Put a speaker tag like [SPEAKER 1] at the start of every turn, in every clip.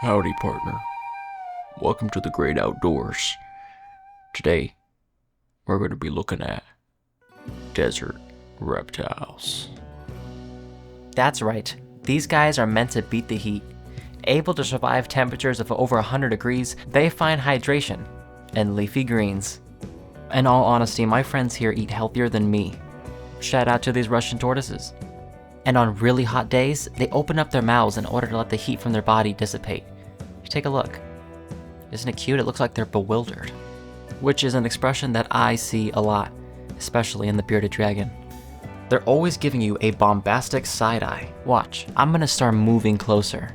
[SPEAKER 1] Howdy, partner. Welcome to the great outdoors. Today, we're going to be looking at desert reptiles.
[SPEAKER 2] That's right, these guys are meant to beat the heat. Able to survive temperatures of over 100 degrees, they find hydration and leafy greens. In all honesty, my friends here eat healthier than me. Shout out to these Russian tortoises. And on really hot days, they open up their mouths in order to let the heat from their body dissipate. Take a look. Isn't it cute? It looks like they're bewildered. Which is an expression that I see a lot, especially in the bearded dragon. They're always giving you a bombastic side eye. Watch, I'm gonna start moving closer.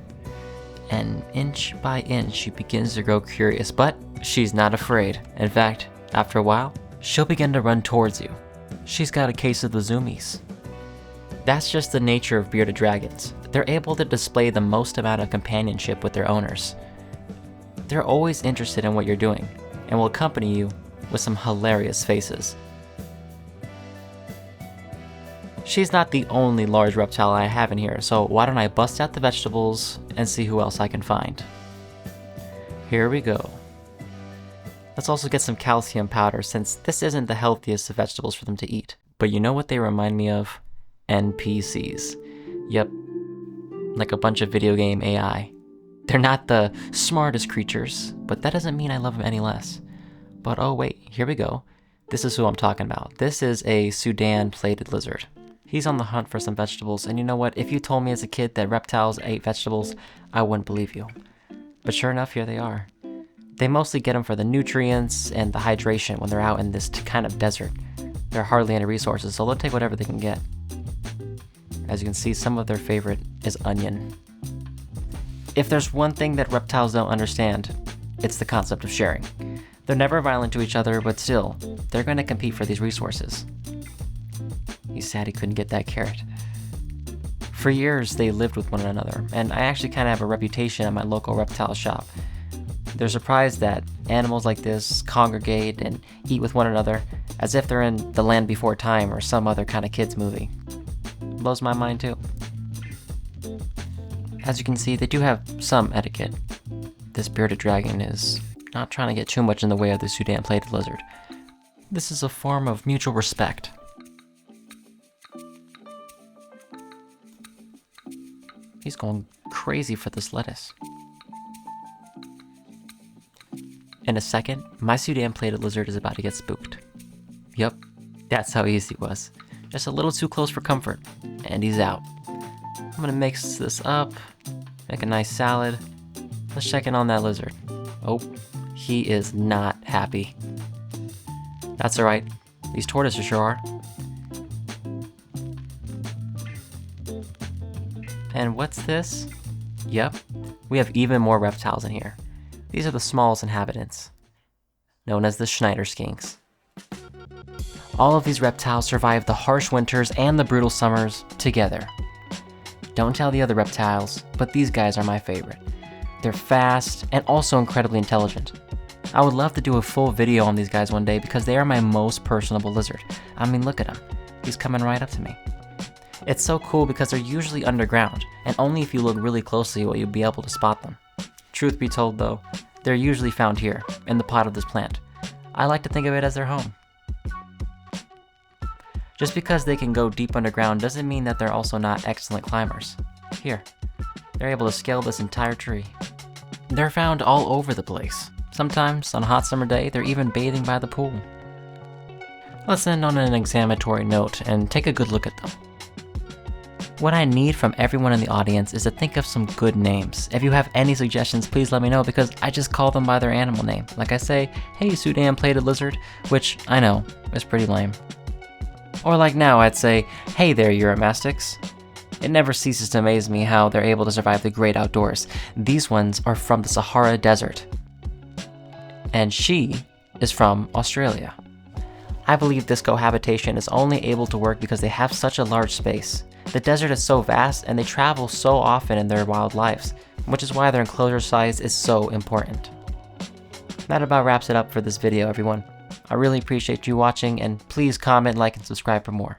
[SPEAKER 2] And inch by inch, she begins to grow curious, but she's not afraid. In fact, after a while, she'll begin to run towards you. She's got a case of the zoomies. That's just the nature of bearded dragons. They're able to display the most amount of companionship with their owners. They're always interested in what you're doing and will accompany you with some hilarious faces. She's not the only large reptile I have in here, so why don't I bust out the vegetables and see who else I can find. Here we go. Let's also get some calcium powder, since this isn't the healthiest of vegetables for them to eat. But you know what they remind me of? NPCs. Yep, like a bunch of video game AI. They're not the smartest creatures, but that doesn't mean I love them any less. But oh wait, here we go. This is who I'm talking about. This is a Sudan plated lizard. He's on the hunt for some vegetables, and you know what? If you told me as a kid that reptiles ate vegetables, I wouldn't believe you. But sure enough, here they are. They mostly get them for the nutrients and the hydration when they're out in this kind of desert. There are hardly any resources, so they'll take whatever they can get. As you can see, some of their favorite is onion. If there's one thing that reptiles don't understand, it's the concept of sharing. They're never violent to each other, but still, they're going to compete for these resources. He's sad he couldn't get that carrot. For years, they lived with one another, and I actually kind of have a reputation at my local reptile shop. They're surprised that animals like this congregate and eat with one another as if they're in The Land Before Time or some other kind of kids movie. Blows my mind too. As you can see, they do have some etiquette. This bearded dragon is not trying to get too much in the way of the Sudan plated lizard. This is a form of mutual respect. He's going crazy for this lettuce. In a second, my Sudan plated lizard is about to get spooked. Yep, that's how easy it was. Just a little too close for comfort, and he's out. I'm gonna mix this up, make a nice salad. Let's check in on that lizard. Oh, he is not happy. That's alright, these tortoises sure are. And what's this? Yep, we have even more reptiles in here. These are the smallest inhabitants, known as the Schneider skinks. All of these reptiles survive the harsh winters and the brutal summers together. Don't tell the other reptiles, but these guys are my favorite. They're fast and also incredibly intelligent. I would love to do a full video on these guys one day because they are my most personable lizard. I mean, look at him. He's coming right up to me. It's so cool because they're usually underground, and only if you look really closely will you be able to spot them. Truth be told though, they're usually found here, in the pot of this plant. I like to think of it as their home. Just because they can go deep underground doesn't mean that they're also not excellent climbers. Here, they're able to scale this entire tree. They're found all over the place. Sometimes, on a hot summer day, they're even bathing by the pool. Let's end on an examinatory note and take a good look at them. What I need from everyone in the audience is to think of some good names. If you have any suggestions, please let me know because I just call them by their animal name. Like I say, hey Sudan plated lizard, which I know is pretty lame. Or like now, I'd say, hey there uromastyx. It never ceases to amaze me how they're able to survive the great outdoors. These ones are from the Sahara Desert. And she is from Australia. I believe this cohabitation is only able to work because they have such a large space. The desert is so vast and they travel so often in their wild lives, which is why their enclosure size is so important. That about wraps it up for this video, everyone. I really appreciate you watching, and please comment, like, and subscribe for more.